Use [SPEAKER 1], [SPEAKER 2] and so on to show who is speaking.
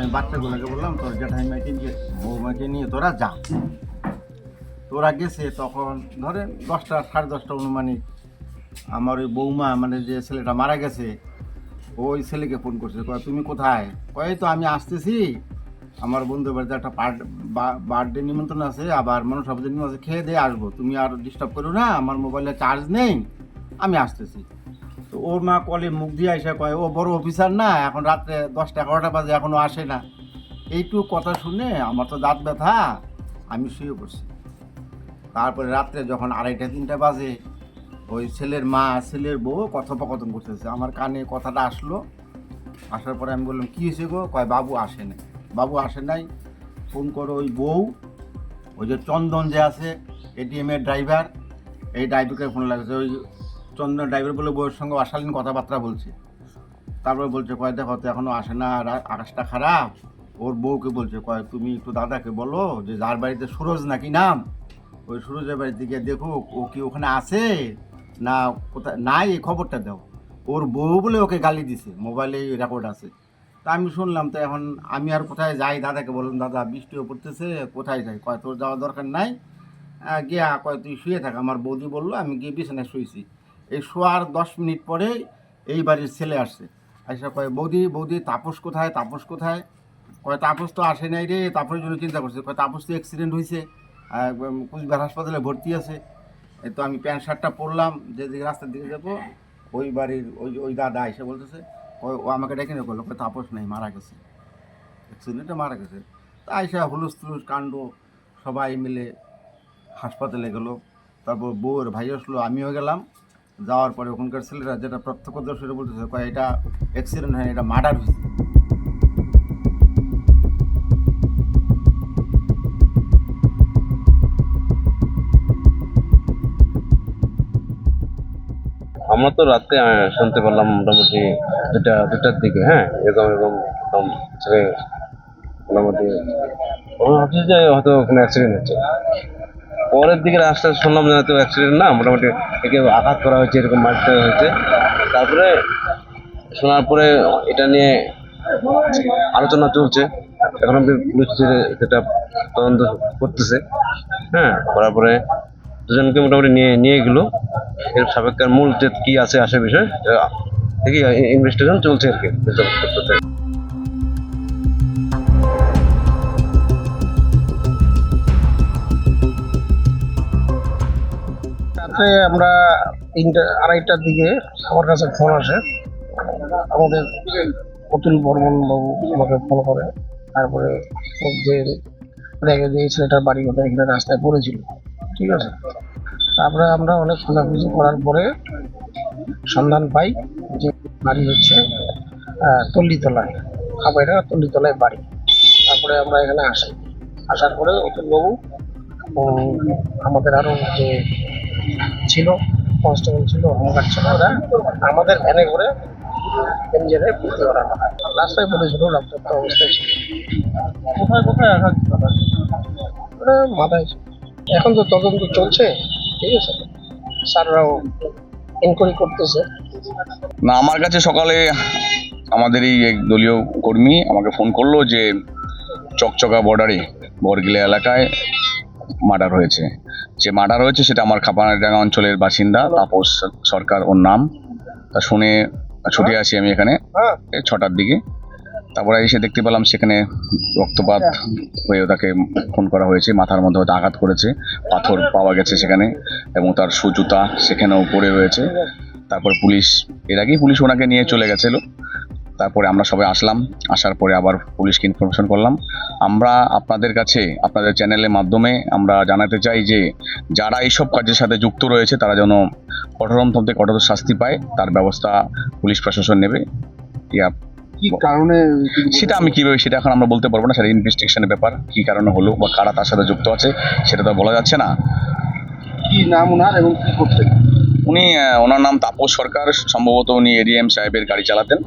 [SPEAKER 1] আমি বাচ্চাগুলোকে বললাম তোর জ্যাঠাইমাকে নিয়ে বৌমাকে নিয়ে তোরা যা। তোরা গেছে তখন ধরেন 10টা 10:30 অনুমানিক আমার ওই বৌমা মানে যে ছেলেটা মারা গেছে ওই ছেলেকে ফোন করছে, কয় তুমি কোথায়? কয় তো আমি আসতেছি, আমার বন্ধুর বাড়িতে একটা বার্থডে নিমন্ত্রণ আছে, আবার মনসাপূজা নিমন্ত্রণ আছে, খেয়ে দিয়ে আসবো, তুমি আর ডিস্টার্ব করো না, আমার মোবাইলে চার্জ নেই, আমি আসতেছি। তো ওর মা কলে মুখ দিয়ে এসে কয় ও বড় অফিসার না, এখন রাত্রে 10টা 11টা বাজে এখনও আসে না। এইটুকু কথা শুনে আমার তো দাঁত ব্যথা, আমি শুয়ে পড়ছি। তারপরে রাত্রে যখন 2:30 3টা বাজে ওই ছেলের মা ছেলের বউ কথোপকথন করতেছে, আমার কানে কথাটা আসলো। আসার পরে আমি বললাম কী হয়েছে গো? কয় বাবু আসে নাই, বাবু আসে নাই, ফোন করো ওই বউ, ওই যে চন্দন যে আছে এটিএমের ড্রাইভার, এই ড্রাইভারকে ফোন লাগছে, ওই চন্দন ড্রাইভার বলে বউয়ের সঙ্গে অশালীন কথাবার্তা বলছে। তারপরে বলছে কয় দেখো তো এখনও আসে না, আকাশটা খারাপ। ওর বউকে বলছে কয় তুমি একটু দাদাকে বলো যে যার বাড়িতে সুরজ নাকি নাম, ওই সুরজের বাড়িতে গিয়ে দেখো ও কি ওখানে আছে না কোথায় নাই, এই খবরটা দাও। ওর বউ বলে ওকে গালি দিছে, মোবাইলে রেকর্ড আছে। তা আমি শুনলাম, তো এখন আমি আর কোথায় যাই? দাদাকে বললাম দাদা বৃষ্টিও পড়তেছে, কোথায় যাই? কয় তোর যাওয়ার দরকার নাই, গিয়া কয় তুই শুয়ে থাক। আমার বৌদি বললো, আমি গিয়ে বিছানায় শুয়েছি। এই শোয়ার 10 মিনিট পরে এই বাড়ির ছেলে আসছে, আইসা কয় বৌদি বৌদি তাপস কোথায়, তাপস কোথায়? কয় তাপস তো আসে নাই রে, তাপসের জন্য চিন্তা করছে। কয় তাপস তো অ্যাক্সিডেন্ট হয়েছে, কুচবিহার হাসপাতালে ভর্তি আছে। এই তো আমি প্যান্ট শার্টটা পরলাম, যেদিকে রাস্তার দিকে যাবো, ওই বাড়ির ওই দাদা এসে বলতেছে, ও আমাকে ডেকে নিয়ে করলো, তাপস নেই, মারা গেছে, অ্যাক্সিডেন্টে মারা গেছে। তা আইসা হুলুস তুলুস কাণ্ড, সবাই মিলে হাসপাতালে গেলো। তারপর বউয়ের ভাই আসলো, আমিও গেলাম। যাওয়ার পরে ওখানকার ছেলেরা যেটা প্রত্যক্ষদর্শীরা বলতেছে, কয় এটা অ্যাক্সিডেন্ট হয়, এটা মার্ডার হয়েছে।
[SPEAKER 2] আমরা তো রাতে শুনতে পারলাম মোটামুটি 2টার দিকে, হ্যাঁ এরকম একদম ছেলে মোটামুটি ভাবছি যে হয়তো ওখানে অ্যাক্সিডেন্ট হচ্ছে। পরের দিকে আস্তে আস্তে শুনলাম যে হয়তো অ্যাক্সিডেন্ট না, মোটামুটি একে আঘাত করা হয়েছে, এরকম মারতে হয়েছে। তারপরে শোনার পরে এটা নিয়ে আলোচনা চলছে, এখন অব্দি পুলিশ সেটা তদন্ত করতেছে। হ্যাঁ, করার পরে দুজনকে মোটামুটি নিয়ে গেলো। এর সাপেক্ষে মূল যে কী আছে আসে বিষয় দেখি ইনভেস্টিগেশন চলছে আর কি।
[SPEAKER 3] রাত্রে আমরা 2:30টার দিকে আমার কাছে ফোন আসে, আমাদের অতুল বর্মন বাবু আমাকে ফোন করে। তারপরে যে দেখে যে এই ছেলেটার বাড়ি কোথায়, এখানে রাস্তায় পড়েছিল, ঠিক আছে। তারপরে আমরা অনেক খোঁজাখুঁজি করার পরে সন্ধান পাই যে বাড়ি হচ্ছে তল্লিতলায়, খাবাইটা তল্লিতলায় বাড়ি। তারপরে আমরা এখানে আসি, আসার পরে অতুলবাবু আমাদের আরও যে ছিল কনস্টেবল ছিল, হোমগার্ড ছিল, ওরা আমাদের ভ্যানে করে এমজেডে ভর্তি করানো হয়। রাস্তায় পড়েছিল, রক্তাক্ত অবস্থায় ছিল। কোথায় কোথায় আঘাত মাথায়। এখন তো তদন্ত চলছে, ঠিক আছে, স্যাররাও ইনকোয়ারি করতেছে।
[SPEAKER 4] না, আমার কাছে সকালে আমাদেরই এক দলীয় কর্মী আমাকে ফোন করলো যে চকচকা বর্ডারে বরগিলা এলাকায় মার্ডার হয়েছে। যে মার্ডার হয়েছে সেটা আমার খাপানাডাঙ্গা অঞ্চলের বাসিন্দা তাপস সরকার ওর নাম। তা শুনে ছুটে আসি আমি এখানে 6টার দিকে। তারপরে এসে দেখতে পেলাম সেখানে রক্তপাত হয়ে তাকে খুন করা হয়েছে, মাথার মধ্যে হয়তো আঘাত করেছে, পাথর পাওয়া গেছে সেখানে, এবং তার জুতা সেখানেও পড়ে রয়েছে। তারপর এর আগেই পুলিশ ওনাকে নিয়ে চলে গেছিলো। তারপরে আমরা সবাই আসলাম, আসার পরে আবার পুলিশকে ইনফরমেশন করলাম। আমরা আপনাদের কাছে আপনাদের চ্যানেলের মাধ্যমে আমরা জানাতে চাই যে যারা এইসব কাজের সাথে যুক্ত রয়েছে তারা যেন কঠোরতম থেকে কঠোর শাস্তি পায়, তার ব্যবস্থা পুলিশ প্রশাসন নেবে।
[SPEAKER 3] কি কারণে
[SPEAKER 4] সেটা আমি কীভাবে, সেটা এখন আমরা বলতে পারবো না, সেটা ইনভেস্টিগেশনের ব্যাপার। কী কারণে হলো বা কারা তার সাথে যুক্ত আছে সেটা তো বলা যাচ্ছে না।
[SPEAKER 3] কি নাম ওনার এবং কি করতেন?
[SPEAKER 4] ওনার নাম তাপস সরকার, সম্ভবত উনি এডিএম সাহেবের গাড়ি চালাতেন।